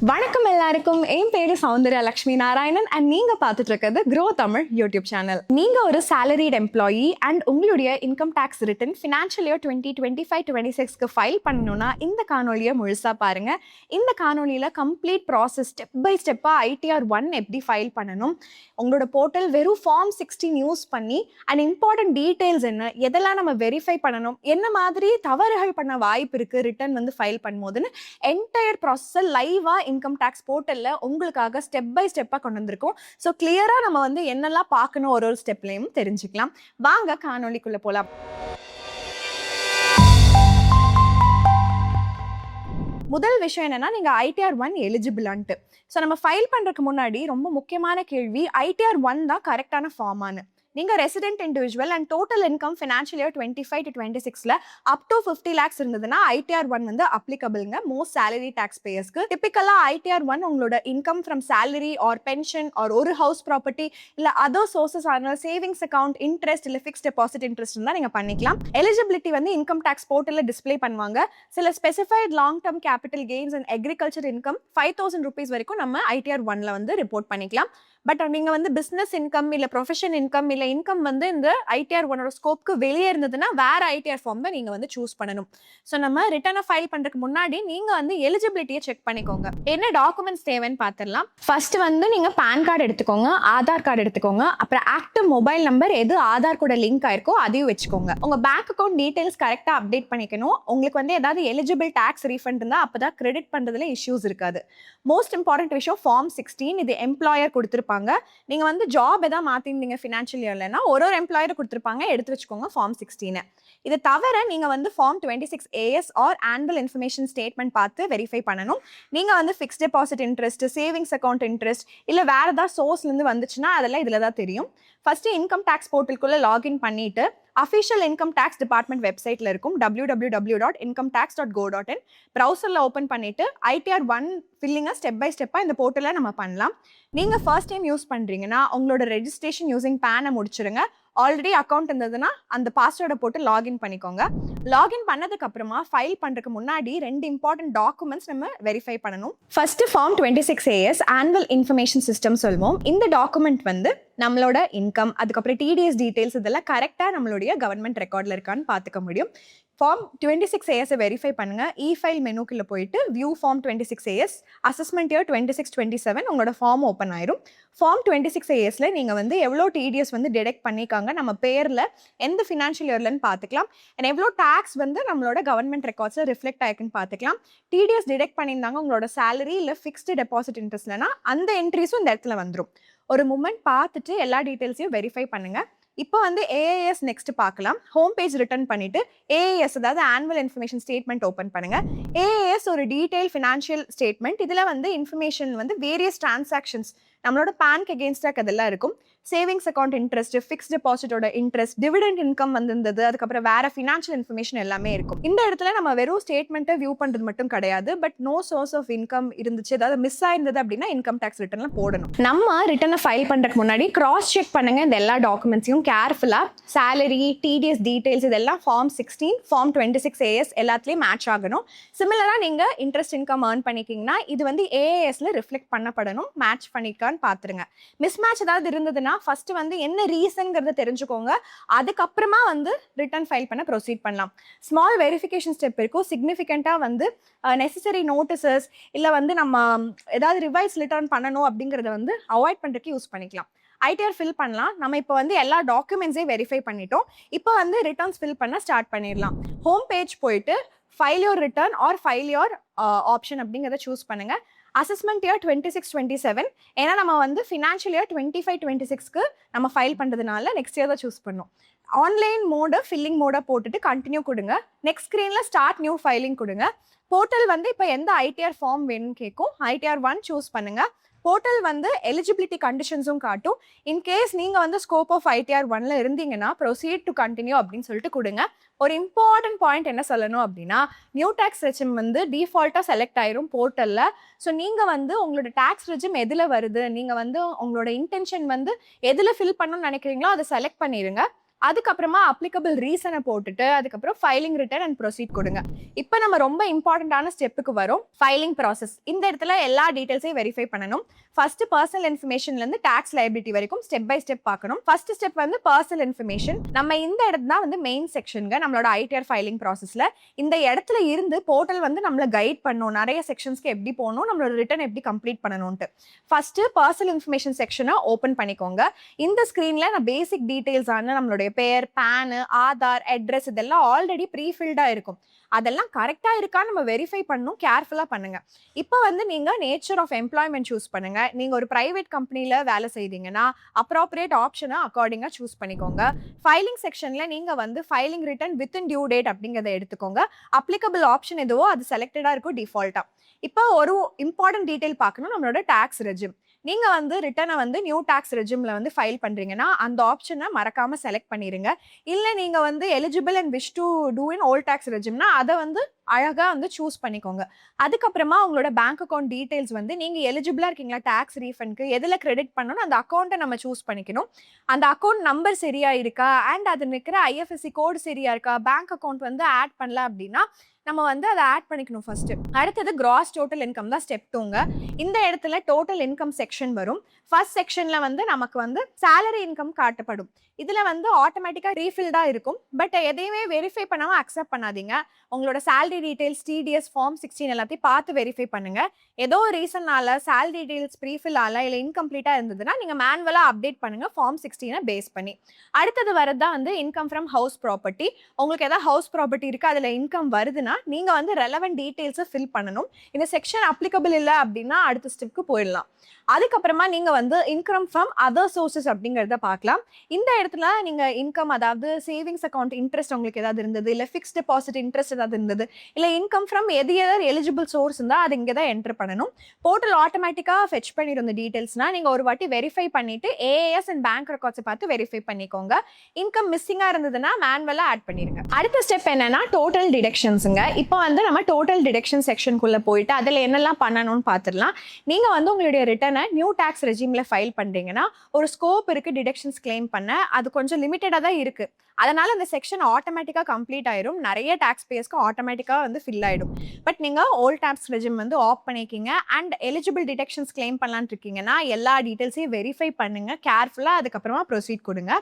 வணக்கம் எல்லாருக்கும். என் பேரு சௌந்தர்யா லட்சுமி நாராயணன் அண்ட் நீங்க பார்த்துட்டு இருக்கிறது க்ரோ தமிழ் யூடியூப் சேனல். நீங்க ஒரு salaried எம்ப்ளாயி அண்ட் உங்களுடைய income tax return financial year 2025-26க்கு ஃபைல் பண்ணணும்னா இந்த காணொலியை முழுசா பாருங்க. இந்த காணொலியில கம்ப்ளீட் ப்ராசஸ் ஸ்டெப் பை ஸ்டெப்பா ஐடிஆர் 1 எப்படி ஃபைல் பண்ணணும், உங்களோட போர்ட்டல் வெறும் ஃபார்ம் 16 யூஸ் பண்ணி அண்ட் இம்பார்ட்டன்ட் டீடைல்ஸ் என்ன, எதெல்லாம் நம்ம வெரிஃபை பண்ணணும், என்ன மாதிரி தவறுகள் பண்ண வாய்ப்பு இருக்கு ரிட்டர்ன் வந்து ஃபைல் பண்ணும்போதுன்னு என்டையர் ப்ராசஸ் லைவா இன்கம் டேக்ஸ் போர்ட்டல்ல உங்களுக்காக ஸ்டெப் பை ஸ்டெப்பா கொண்டு வந்திருக்கோம். ஸோ கிளியரா நம்ம வந்து என்னெல்லாம் பார்க்கணும் ஒரு ஸ்டெப்லையும் தெரிஞ்சுக்கலாம். வாங்க காணொலிக்குள்ள போலாம். முதல் விஷயம் என்னன்னா, நீங்க ஐடிஆர் 1 எலிஜிபிளான்ட்டு. ஸோ நம்ம ஃபைல் பண்றதுக்கு முன்னாடி ரொம்ப முக்கியமான கேள்வி, ஐடிஆர் 1 தான் கரெக்டான ஃபார்மானு. நீங்க resident individual and total income financial year 25-26ல அப் டு 50 lakhs இருந்ததுன்னா ஐடிஆர் 1 வந்து அப்ளிகபிள்ங்க மோஸ்ட் சேலரி டாக்ஸ் பேயர்ஸ்க்கு. டிபிக்கலா ஐடிஆர் 1 உங்களோட income from salary or pension or ஒரு ஹவுஸ் ப்ராப்பர்ட்டி இல்ல அதர் சோர்சஸ் ஆன சேவிங்ஸ் அக்கௌண்ட் இன்ட்ரெஸ்ட் இல்ல ஃபிக்ஸ்ட் டெபாசிட் இன்ட்ரெஸ்ட் இருந்தா நீங்க பண்ணிக்கலாம். எலிஜிபிலிட்டி வந்து இன்கம் டாக்ஸ் போர்ட்டல்ல டிஸ்பிளே பண்ணுவாங்க. சில specified long term capital gains and agriculture income 5,000 rupees வரைக்கும் நம்ம ஐடிஆர் 1ல வந்து ரிப்போர்ட் பண்ணிக்கலாம். பட் நீங்க வந்து பிசினஸ் இன்கம் இல்ல ப்ரொஃபஷன் இன்கம் இல்ல இன்கம் வந்து இந்த ஐடிஆர் 1ஓட ஸ்கோப்க்கு வெளியே இருந்ததுன்னா வேற ஐடிஆர் ஃபார்ம் தான் நீங்க வந்து சூஸ் பண்ணணும். ஸோ நம்ம ரிட்டர்னை ஃபைல் பண்றதுக்கு முன்னாடி நீங்க வந்து எலிஜிபிலிட்டியை செக் பண்ணிக்கோங்க. என்ன டாக்குமெண்ட்ஸ் தேவைன்னு பார்த்துடலாம். ஃபர்ஸ்ட் வந்து நீங்க பேன் கார்டு எடுத்துக்கோங்க, ஆதார் கார்டு எடுத்துக்கோங்க, அப்புறம் ஆக்டிவ் மொபைல் நம்பர் எது ஆதார் கூட லிங்க் ஆயிருக்கோ அதையும் வச்சுக்கோங்க. உங்க பேங்க் அக்கௌண்ட் டீடைல்ஸ் கரெக்டா அப்டேட் பண்ணிக்கணும். உங்களுக்கு வந்து ஏதாவது எலிஜிபிள் டாக்ஸ் ரீஃபண்ட் இருந்தா அப்பதான் கிரெடிட் பண்றதுல இஷ்யூஸ் இருக்காது. மோஸ்ட் இம்பார்ட்டன்ட் விஷயம் ஃபார்ம் 16, இது எம்ப்ளாயர் கொடுத்துருப்பாங்க. நீங்க வந்து ஜாப் ஏதாவது மாத்திருந்தீங்க ஃபினான்ஷியல் இயர்லன்னா ஒரு எம்ப்ளாயர் கொடுத்துருப்பாங்க, எடுத்து வச்சுக்கோங்க ஃபார்ம் 16. இதை தவிர நீங்க வந்து form 26AS or annual information statement பார்த்து வெரிஃபை பண்ணணும். நீங்க வந்து fixed deposit interest, savings account interest இல்ல வேற ஏதாவது சோர்ஸ்ல இருந்து வந்துச்சுன்னா அதெல்லாம் இதுல தான் தெரியும். ஃபர்ஸ்ட் இன்கம் டேக்ஸ் போர்ட்டலுக்குள்ள லாகின் பண்ணிட்டு அஃபிஷியல் இன்கம் டேக்ஸ் டிபார்ட்மெண்ட் வெப்சைட்ல இருக்கும் www.incometax.go.in ப்ரௌசர்ல ஓப்பன் பண்ணிட்டு ஐடிஆர் 1 ஃபில்லிங்கை ஸ்டெப் பை ஸ்டெப்பா இந்த போர்ட்டல்ல நம்ம பண்ணலாம். நீங்க ஃபர்ஸ்ட் டைம் யூஸ் பண்றீங்கன்னா உங்களோட ரெஜிஸ்ட்ரேஷன் யூசிங் பேனை முடிச்சிருங்க. ஆல்ரெடி அக்கௌண்ட் இருந்ததுன்னா அந்த பாஸ்வேர்டை போட்டு லாகின் பண்ணிக்கோங்க. லாகின் பண்ணதுக்கு அப்புறமா ஃபைல் பண்றதுக்கு முன்னாடி 2 இம்பார்ட்டன்ட் டாக்குமெண்ட்ஸ் நம்ம வெரிஃபை பண்ணணும். First form 26AS annual information system சொல்வோம். இந்த டாக்குமெண்ட் வந்து நம்மளோட இன்கம் அதுக்கப்புறம் டிடிஎஸ் டீடைல்ஸ் இதெல்லாம் கரெக்டாக நம்மளுடைய கவர்மெண்ட் ரெக்கார்டில் இருக்கான்னு பார்த்துக்க முடியும். ஃபார்ம் 26AS வெரிஃபை பண்ணுங்க. இ ஃபைல் மெனுக்குள்ள போயிட்டு view form 26AS assessment year 26-27 உங்களோட ஃபார்ம் ஓப்பன் ஆயிரும். ஃபார்ம் 26ASல நீங்க வந்து எவ்வளோ டிடிஎஸ் வந்து டிடெக்ட் பண்ணிக்காங்க, நம்ம பேர்ல எந்த ஃபினான்ஷியல் இயர்லன்னு பார்த்துக்கலாம். அண்ட் எவ்வளோ டாக்ஸ் வந்து நம்மளோட கவர்மெண்ட் ரெக்கார்ட்ஸில் ரிஃப்ளெக்ட் ஆயிருக்குன்னு பார்த்துக்கலாம். டிடிஎஸ் டிடெக்ட் பண்ணியிருந்தாங்க உங்களோட சேலரி இல்லை ஃபிக்ஸ்டு டெபாசிட் இன்ட்ரெஸ்ட்லனா அந்த என்ட்ரிஸும் இந்த இடத்துல வந்துடும். ஒரு மூமெண்ட் பார்த்துட்டு எல்லா டீட்டெயில்ஸையும் வெரிஃபை பண்ணுங்க. இப்போ வந்து ஏஏஎஸ் நெக்ஸ்ட் பார்க்கலாம். ஹோம் பேஜ் ரிட்டர்ன் பண்ணிட்டு ஏஏஎஸ் அதாவது ஆனுவல் இன்ஃபர்மேஷன் ஸ்டேட்மெண்ட் ஓப்பன் பண்ணுங்க. ஏஏஎஸ் ஒரு டீடைல் ஃபினான்ஷியல் ஸ்டேட்மெண்ட். இதுல வந்து இன்ஃபர்மேஷன் வந்து வேரியஸ் டிரான்சாக்ஷன்ஸ் நம்மளோட பேங்க் அகேன்ஸ்டாக அதெல்லாம் இருக்கும். சேவிங்ஸ் அக்கௌண்ட் இன்ட்ரெஸ்ட், ஃபிக்ஸ்ட் டெபாசிட்டோட இன்ட்ரெஸ்ட், டிவிடெண்ட் இன்கம் வந்திருந்தது, அதுக்கப்புறம் வேற ஃபினான்ஷியல் இன்ஃபர்மேஷன் எல்லாமே இருக்கும். இந்த இடத்துல நம்ம வெறும் ஸ்டேட்மெண்ட்டை வியூ பண்றது மட்டும் கிடையாது, but no source of income இருந்துச்சு, அதாவது மிஸ் ஆயிருந்தது அப்படின்னா இன்கம் டேக்ஸ் ரிட்டர்ன்ல போடணும். நம்ம ரிட்டர்னை ஃபைல் பண்றதுக்கு முன்னாடி கிராஸ் செக் பண்ணுங்க இந்த எல்லா டாக்குமெண்ட்ஸையும் கேர்ஃபுல்லா. சேலரி, டிடிஎஸ் டீடைல்ஸ் இதெல்லாம் ஃபார்ம் 16, ஃபார்ம் 26AS எல்லாத்துலயும் மேட்ச் ஆகணும். சிமிலரா நீங்க இன்ட்ரெஸ்ட் இன்கம் ஏர்ன் பண்ணிக்கிங்கன்னா இது வந்து ஏஏஎஸ்ல ரிஃப்ளெக்ட் பண்ணப்படணும். மேட்ச் பண்ணிக்கான்னு பாத்துருங்க. மிஸ் மேட்ச் ஏதாவது இருந்ததுன்னா ஃபர்ஸ்ட் வந்து என்ன ரீசன்ங்கிறத தெரிஞ்சுக்கோங்க. அதுக்கப்புறமா வந்து ரிட்டர்ன் ஃபைல் பண்ண ப்ரொசீட் பண்ணலாம். ஸ்மால் வெரிஃபிகேஷன் ஸ்டெப் இருக்கும். சிக்னிஃபிகண்டா வந்து நெசசரி நோட்டிசஸ் இல்ல வந்து நம்ம ஏதாவது ரிவைஸ் ரிட்டர்ன் பண்ணணும் அப்படிங்கறத வந்து அவாய்ட் பண்றதுக்கு யூஸ் பண்ணிக்கலாம். ஐடிஆர் ஃபில் பண்ணலாம். நம்ம இப்போ வந்து எல்லா டாக்குமெண்ட்ஸையும் வெரிஃபை பண்ணிட்டோம். இப்போ வந்து ரிட்டர்ன்ஸ் ஃபில் பண்ண ஸ்டார்ட் பண்ணிடலாம். ஹோம் பேஜ் போயிட்டு file your return R file your option அப்படிங்கிறத சூஸ் பண்ணுங்க. அசஸ்மெண்ட் இயர் 26-27 ஏன்னா நம்ம வந்து ஃபினான்ஷியல் இயர் 25-26க்கு நம்ம ஃபைல் பண்ணுறதுனால நெக்ஸ்ட் இயர் தான் சூஸ் பண்ணோம். ஆன்லைன் மோடு ஃபில்லிங் மோடை போட்டுட்டு கண்டினியூ கொடுங்க. நெக்ஸ்ட் ஸ்க்ரீனில் ஸ்டார்ட் நியூ ஃபைலிங் கொடுங்க. போர்ட்டல் வந்து இப்போ எந்த ஐடிஆர் ஃபார்ம் வேணும்னு கேட்கும். ஐடிஆர் 1 சூஸ் பண்ணுங்க. போர்ட்டல் வந்து எலிஜிபிலிட்டி கண்டிஷன்ஸும் காட்டும். இன்கேஸ் நீங்கள் வந்து ஸ்கோப் ஆஃப் ஐடிஆர் 1ல இருந்தீங்கன்னா ப்ரொசீட் டு கண்டினியூ அப்படின்னு சொல்லிட்டு கொடுங்க. ஒரு இம்பார்ட்டன்ட் பாயிண்ட் என்ன சொல்லணும் அப்படின்னா, நியூ டேக்ஸ் ரெஜிம் வந்து டிஃபால்ட்டாக செலக்ட் ஆயிரும் போர்ட்டலில். ஸோ நீங்கள் வந்து உங்களோட டேக்ஸ் ரெஜிம் எதில் வருது, நீங்கள் வந்து உங்களோட இன்டென்ஷன் வந்து எதில் ஃபில் பண்ணணும்னு நினைக்கிறீங்களோ அதை செலக்ட் பண்ணிடுங்க. அதுக்கப்புறமா அப்ளிகபிள் ரீசனை போட்டுட்டு அதுக்கப்புறம் ஃபைலிங் ரிட்டர்ன் அண்ட் ப்ரொசீட் கொடுங்க. இப்போ நம்ம ரொம்ப இம்பார்ட்டண்டான ஸ்டெப்புக்கு வரும், ஃபைலிங் ப்ராசஸ். இந்த இடத்துல எல்லா டீடைல்ஸையும் வெரிஃபை பண்ணணும். ஃபர்ஸ்ட் பர்சனல் இன்ஃபர்மேஷன்லேருந்து டாக்ஸ் லைபிலிட்டி வரைக்கும் ஸ்டெப் பை ஸ்டெப் பார்க்கணும். ஃபர்ஸ்ட் ஸ்டெப் வந்து பர்சனல் இன்ஃபர்மேஷன். நம்ம இந்த இடத்துல தான் வந்து மெயின் செக்ஷனுங்க நம்மளோட ஐடிஆர் ஃபைலிங் ப்ராசஸில். இந்த இடத்துல இருந்து போர்ட்டல் வந்து நம்மளை கைட் பண்ணும், நிறைய செக்ஷன்ஸ்க்கு எப்படி போகணும், நம்மளோட ரிட்டர்ன் எப்படி கம்ப்ளீட் பண்ணணும்ட்டு. ஃபர்ஸ்ட் பர்சனல் இன்ஃபர்மேஷன் செக்ஷனை ஓப்பன் பண்ணிக்கோங்க. இந்த ஸ்க்ரீனில் நான் பேசிக் டீடைல்ஸான நம்மளுடைய பேர், பேனு, ஆதார், அட்ரஸ் இதெல்லாம் ஆல்ரெடி ப்ரீஃபில்டாக இருக்கும். அதெல்லாம் கரெக்டாக இருக்கான்னு நம்ம வெரிஃபை பண்ணணும், கேர்ஃபுல்லாக பண்ணுங்க. இப்போ வந்து நீங்கள் நேச்சர் ஆஃப் எம்ப்ளாய்மெண்ட் சூஸ் பண்ணுங்க. நீங்கள் ஒரு ப்ரைவேட் கம்பெனியில் வேலை செய்தீங்கன்னா அப்ராப்ரியேட் ஆப்ஷனை அக்கார்டிங்காக சூஸ் பண்ணிக்கோங்க. ஃபைலிங் செக்ஷனில் நீங்கள் வந்து filing return within due date அப்படிங்கிறத எடுத்துக்கோங்க. அப்ளிகபிள் ஆப்ஷன் எதுவோ அது செலக்டடாக இருக்கும் டிஃபால்ட்டாக. இப்போ ஒரு இம்பார்ட்டன்ட் டீட்டெயில் பார்க்கணும், நம்மளோட டாக்ஸ் ரெஜிம். நீங்கள் வந்து ரிட்டனை வந்து நியூ டாக்ஸ் ரெஜிமில் வந்து ஃபைல் பண்ணுறீங்கன்னா அந்த ஆப்ஷனை மறக்காமல் செலக்ட் பண்ணிடுங்க. இல்லை நீங்கள் வந்து eligible and wish to do in old tax ரெஜிம்னா அதை வந்து அழகாக வந்து சூஸ் பண்ணிக்கோங்க. அதுக்கப்புறமா உங்களோட பேங்க் அக்கௌண்ட் டீடைல்ஸ் வந்து நீங்கள் எலிஜிபிளாக இருக்கீங்களா டாக்ஸ் ரீஃபண்ட்க்கு, எதில் கிரெடிட் பண்ணணும் அந்த அக்கௌண்ட்டை நம்ம சூஸ் பண்ணிக்கணும். அந்த அக்கௌண்ட் நம்பர் சரியா இருக்கா அண்ட் அது நிற்கிற ஐஎஃப்எஸ்சி கோடு சரியா இருக்கா, பேங்க் அக்கௌண்ட் வந்து ஆட் பண்ணல அப்படின்னா நம்ம வந்து அதை ஆட் பண்ணிக்கணும் ஃபர்ஸ்ட். அடுத்தது கிராஸ் டோட்டல் இன்கம் தான் ஸ்டெப் 2ங்க. இந்த இடத்துல டோட்டல் இன்கம் செக்ஷன் வரும். ஃபர்ஸ்ட் செக்ஷன்ல வந்து நமக்கு வந்து சேலரி இன்கம் காட்டப்படும். இதுல வந்து ஆட்டோமேட்டிக்கா ரீஃபில்டா இருக்கும். பட் எதையுமே வெரிஃபை பண்ணாம அக்செப்ட் பண்ணாதீங்க. உங்களோட சேலரி டீடைல்ஸ், டிடிஎஸ், ஃபார்ம் 16 எல்லாத்தையும் பார்த்து வெரிஃபை பண்ணுங்க. ஏதோ ஒரு ரீசன்னால சேலரி டீடைல்ஸ் ப்ரீஃபில் ஆகல இல்லை இன்கம்ப்ளீட்டா இருந்ததுன்னா நீங்க மேனுவலா அப்டேட் பண்ணுங்க ஃபார்ம் 16 பேஸ் பண்ணி. அடுத்தது வரதான் வந்து இன்கம் ஃப்ரம் ஹவுஸ் ப்ராப்பர்ட்டி. உங்களுக்கு ஏதாவது ஹவுஸ் ப்ராப்பர்ட்டி இருக்கு, அதுல இன்கம் வருதுன்னா நீங்க வந்து ரெலவென்ட் டீடைல்ஸை ஃபில் பண்ணணும். இந்த செக்ஷன் அப்ளிகபிள் இல்லை அப்படின்னா அடுத்த ஸ்டெப்க்கு போயிடலாம். அதுக்கப்புறமா நீங்க வந்து இன்கம் ஃப்ரம் அதர் சோர்சஸ் அப்படிங்கிறத பார்க்கலாம். இந்த இடத்துல நீங்க இன்கம், அதாவது சேவிங்ஸ் அக்கௌண்ட் இன்ட்ரெஸ்ட் உங்களுக்கு ஏதாவது இருந்தது, இல்லை ஃபிக்ஸ்ட் டெபாசிட் இன்ட்ரெஸ்ட் ஏதாவது இருந்தது, இல்லை இன்கம் ஃப்ரம் எதாவது எலிஜிபிள் சோர்ஸ் இருந்தால் அது இங்கே தான் என்டர் பண்ணணும். போர்ட்டல் ஆட்டோமேட்டிக்காக ஃபெச் பண்ணிடும் இந்த டீடைல்ஸ்னா நீங்கள் ஒரு வாட்டி வெரிஃபை பண்ணிட்டு ஏஏஎஸ் அண்ட் பேங்க் ரெக்கார்ட்ஸை பார்த்து வெரிஃபை பண்ணிக்கோங்க. இன்கம் மிஸ்ஸிங்காக இருந்ததுன்னா மேனுவலாக ஆட் பண்ணிடுங்க. அடுத்த ஸ்டெப் என்னன்னா டோட்டல் டிடக்ஷன்ஸுங்க. இப்போ வந்து நம்ம டோட்டல் டிடக்ஷன் செக்ஷனுக்குள்ளே போயிட்டு அதில் என்னெல்லாம் பண்ணணும்னு பார்த்துடலாம். நீங்கள் வந்து உங்களுடைய ரிட்டர்னை நியூ டாக்ஸ் ரெஜிமில் ஃபைல் பண்ணுறீங்கன்னா ஒரு ஸ்கோப் இருக்குது டிடக்ஷன்ஸ் கிளைம் பண்ண. அது கொஞ்சம் லிமிட்டடாக தான் இருக்குது. அதனால அந்த செக்ஷன் ஆட்டோமேட்டிக்காக கம்ப்ளீட் ஆயிரும். நிறைய டாக்ஸ் பேஸ்க்கு ஆட்டோமேட்டிக்காக வந்து ஃபில் ஆகிடும். பட் நீங்கள் ஓல்ட் டாக்ஸ் ரெஜிம் வந்து ஆஃப் பண்ணிக்கிங்க அண்ட் எலிஜிபிள் டிடக்ஷன்ஸ் கிளைம் பண்ணலான்னு இருக்கீங்கன்னா எல்லா டீட்டெயில்ஸையும் வெரிஃபை பண்ணுங்க கேர்ஃபுல்லாக. அதுக்கப்புறமா ப்ரொசீட் கொடுங்க.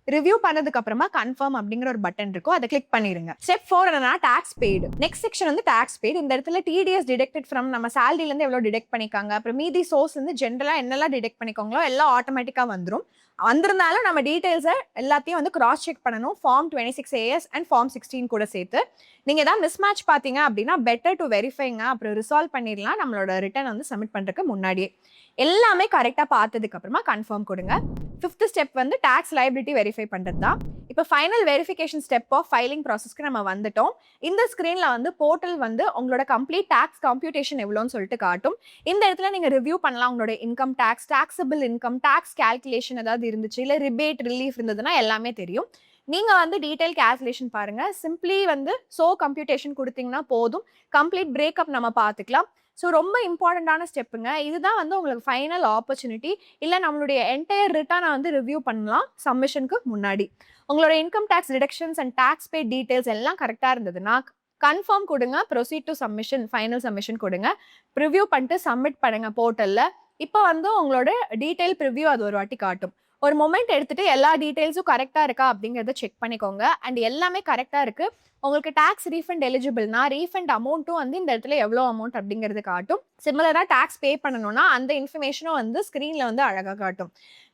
ரிவ்யூ பண்ணதுக்கு அப்புறமா கன்ஃபார்ம் அப்படிங்கிற ஒரு பட்டன் இருக்கும், அதை கிளிக் பண்ணிருங்க. ஸ்டெப் 4 என்னன்னா டாக்ஸ் பெய்டு. நெக்ஸ்ட் செக்ஷன் வந்து டாக்ஸ் பெய்டு. இந்த இடத்துல டிடிஎஸ் டிடெக்டட் ஃப்ரம் நம்ம சேலரில இருந்து எவ்வளவு டிடெக்ட் பண்ணிக்காங்க, அப்புறம் மீதி சோர்ஸ் வந்து ஜென்ரலா என்னெல்லாம் டிடெக்ட் பண்ணிக்கோங்களோ எல்லாம் ஆட்டோமேட்டிக்கா வந்துடும். வந்திருந்தாலும் நம்ம டீடைல்ஸை எல்லாத்தையும் வந்து கிராஸ் செக் பண்ணணும். ஃபார்ம் 26AS அண்ட் ஃபார்ம் 16 கூட சேர்த்து. நீங்கள் ஏதாவது மிஸ் மேட்ச் பார்த்தீங்க அப்படின்னா பெட்டர் டு வெரிஃபைங்க, அப்புறம் ரிசால்வ் பண்ணிடலாம் நம்மளோட ரிட்டர்ன் வந்து சப்மிட் பண்ணுறதுக்கு முன்னாடியே. எல்லாமே கரெக்டாக பார்த்ததுக்கு அப்புறமா கன்ஃபார்ம் கொடுங்க. 5th ஸ்டெப் வந்து டாக்ஸ் லைபிலிட்டி வெரிஃபை பண்ணுறது தான். இப்போ final verification step of filing ப்ராசஸ்க்கு நம்ம வந்துட்டோம். இந்த ஸ்க்ரீனில் வந்து போர்ட்டல் வந்து உங்களோட கம்ப்ளீட் டாக்ஸ் கம்ப்யூட்டேஷன் எவ்வளோன்னு சொல்லிட்டு காட்டும். இந்த இடத்துல நீங்கள் ரிவ்யூ பண்ணலாம் உங்களோட income tax, taxable income, tax calculation ஏதாவது இருந்துச்சு, இல்லை ரிபேட் ரிலீஃப் இருந்ததுன்னா எல்லாமே தெரியும். நீங்கள் வந்து டீடைல் கேல்குலேஷன் பாருங்கள். சிம்பிளி வந்து கம்ப்யூட்டேஷன் கொடுத்தீங்கன்னா போதும். கம்ப்ளீட் பிரேக்கப் நம்ம பார்த்துக்கலாம். ஸோ ரொம்ப இம்பார்ட்டண்ட்டான ஸ்டெப்புங்க. இதுதான் வந்து உங்களுக்கு ஃபைனல் ஆப்பர்ச்சுனிட்டி. இல்லை நம்மளுடைய என்டையர் ரிட்டர்னை வந்து ரிவ்யூ பண்ணலாம் சப்மிஷனுக்கு முன்னாடி. உங்களோட income tax deductions and tax pay details எல்லாம் கரெக்டாக இருந்ததுன்னா கன்ஃபார்ம் கொடுங்க. Proceed to submission, final submission கொடுங்க. ப்ரிவ்யூ பண்ணிட்டு சப்மிட் பண்ணுங்க போர்ட்டலில். இப்போ வந்து உங்களோட டீடைல் ப்ரிவ்யூ அது ஒரு வாட்டி காட்டும். ஒரு மொமெண்ட் எடுத்துட்டு எல்லா டீடைல்ஸும் கரெக்டாக இருக்கா அப்படிங்கிறத செக் பண்ணிக்கோங்க. அண்ட் எல்லாமே கரெக்டாக இருக்குது. உங்களுக்கு டாக்ஸ் ரீஃபண்ட் எலிஜிபிள்னா ரீஃபண்ட் அமௌண்ட்டும் வந்து இந்த இடத்துல எவ்வளோ அமௌண்ட் அப்படிங்கிறது காட்டும். சிமிலராக டாக்ஸ் பே பண்ணணும்னா அந்த இன்ஃபர்மேஷனும் வந்து ஸ்க்ரீனில் வந்து அழகாக காட்டும்.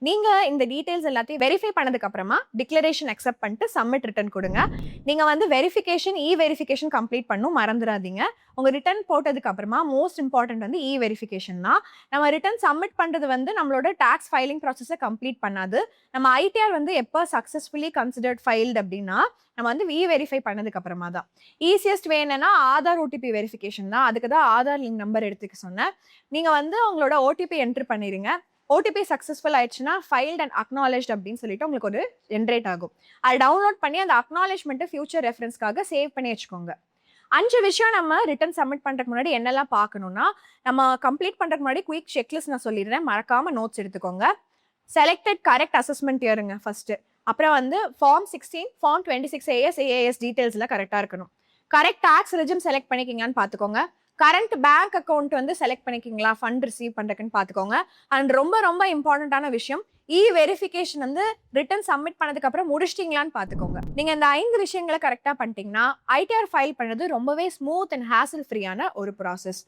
நீங்கள் இந்த டீடைல்ஸ் எல்லாத்தையும் வெரிஃபை பண்ணதுக்கு அப்புறமா டிக்ளரேஷன் அக்செப்ட் பண்ணிட்டு சப்மிட் ரிட்டர்ன் கொடுங்க. நீங்கள் வந்து வெரிஃபிகேஷன் வெரிஃபிகேஷன் கம்ப்ளீட் பண்ணும், மறந்துடாதீங்க. உங்கள் ரிட்டர்ன் போட்டதுக்கு அப்புறமா மோஸ்ட் இம்பார்ட்டன்ட் வந்து வெரிஃபிகேஷன் தான். நம்ம ரிட்டர்ன் சப்மிட் பண்ணுறது வந்து நம்மளோட டாக்ஸ் ஃபைலிங் ப்ராசஸை கம்ப்ளீட் பண்ணாது. நம்ம ஐடிஆர் வந்து எப்போ சக்ஸஸ்ஃபுல்லி கன்சிடர்ட் ஃபைல்டு அப்படின்னா நம்ம வந்து வெரிஃபை பண்ணதுக்கு அப்புறமா தான். ஈஸியஸ்ட் வே என்னன்னா ஆதார் ஓடிபி வெரிஃபிகேஷன் தான். அதுக்கு தான் ஆதார் லிங்க் நம்பர் எடுத்துக்க சொன்னேன். நீங்கள் வந்து உங்களோட ஓடிபி என்ட்ரு பண்ணிடுங்க. ஓடிபி சக்ஸஸ்ஃபுல் ஆயிடுச்சுன்னா ஃபைல்ட் அண்ட் அக்னாலேஜ்ட் அப்படின்னு சொல்லிட்டு உங்களுக்கு ஒரு ஜென்ரேட் ஆகும். அதை டவுன்லோட் பண்ணி அந்த அக்னாலேஜ்மெண்ட்டை ஃபியூச்சர் ரெஃபரன்ஸ்க்காக சேவ் பண்ணி வச்சுக்கோங்க. 5 விஷயம் நம்ம ரிட்டர்ன் சப்மிட் பண்ணுறதுக்கு முன்னாடி என்னெல்லாம் பார்க்கணும்னா, நம்ம கம்ப்ளீட் பண்ணுறதுக்கு முன்னாடி குயிக் செக்லிஸ்ட் நான் சொல்லிடுறேன், மறக்காமல் நோட்ஸ் எடுத்துக்கோங்க. செலக்டட் கரெக்ட் அசஸ்மெண்ட் இயருங்க ஃபர்ஸ்ட். அப்புறம் வந்து ஃபார்ம் 16 ஃபார்ம் 26 ஏஎஸ் டீடைல்ஸ்ல கரெக்டா இருக்கணும். கரெக்ட் டாக்ஸ் ரெஜிம் செலக்ட் பண்ணிக்கிங்களான்னு பாத்துக்கோங்க. கரண்ட் பேங்க் அக்கௌண்ட் வந்து செலக்ட் பண்ணிக்கிங்களா ஃபண்ட் ரிசீவ் பண்றதுக்குன்னு பாத்துக்கோங்க. அண்ட் ரொம்ப ரொம்ப இம்பார்ட்டன்டான விஷயம், வெரிஃபிகேஷன் வந்து ரிட்டர்ன் சப்மிட் பண்ணதுக்கு அப்புறம் முடிச்சிட்டீங்களான்னு பாத்துக்கோங்க. நீங்க இந்த 5 விஷயங்களை கரெக்டா பண்ணிட்டீங்கன்னா ஐடிஆர் ஃபைல் பண்ணது ரொம்பவே ஸ்மூத் அண்ட் ஹேசல் ஃப்ரீயான ஒரு ப்ராசஸ்.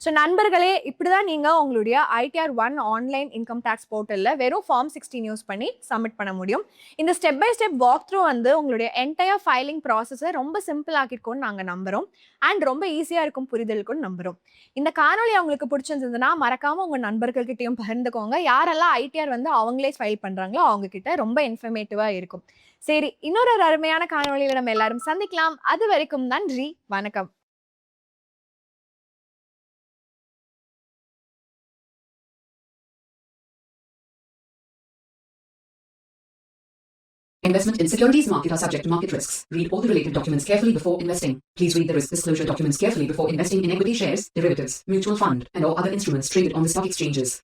ஸோ நண்பர்களே, இப்படிதான் நீங்க உங்களுடைய ஐடிஆர் 1 ஆன்லைன் இன்கம் டேக்ஸ் போர்ட்டல்ல வெறும் ஃபார்ம் 16 யூஸ் பண்ணி சப்மிட் பண்ண முடியும். இந்த step by step walk through வந்து உங்களுடைய என்டையர் ஃபைலிங் ப்ராசஸை ரொம்ப சிம்பிள் ஆக்கிருக்கும்னு நாங்க நம்புறோம். அண்ட் ரொம்ப ஈஸியா இருக்கும் புரிதலுக்கும் நம்புறோம். இந்த காணொலி உங்களுக்கு பிடிச்சிருந்ததுன்னா மறக்காம உங்க நண்பர்கள்கிட்டயும் பகிர்ந்துக்கோங்க. யாரெல்லாம் ஐடிஆர் வந்து அவங்களே ஃபைல் பண்றாங்களோ அவங்க கிட்ட ரொம்ப இன்ஃபர்மேட்டிவா இருக்கும். சரி, இன்னொரு அருமையான காணொலியில நம்ம எல்லாரும் சந்திக்கலாம். அது வரைக்கும் நன்றி, வணக்கம். Investment in securities market are subject to market risks. Read all the related documents carefully before investing. Please read the risk disclosure documents carefully before investing in equity shares, derivatives, mutual fund, and or other instruments traded on the stock exchanges.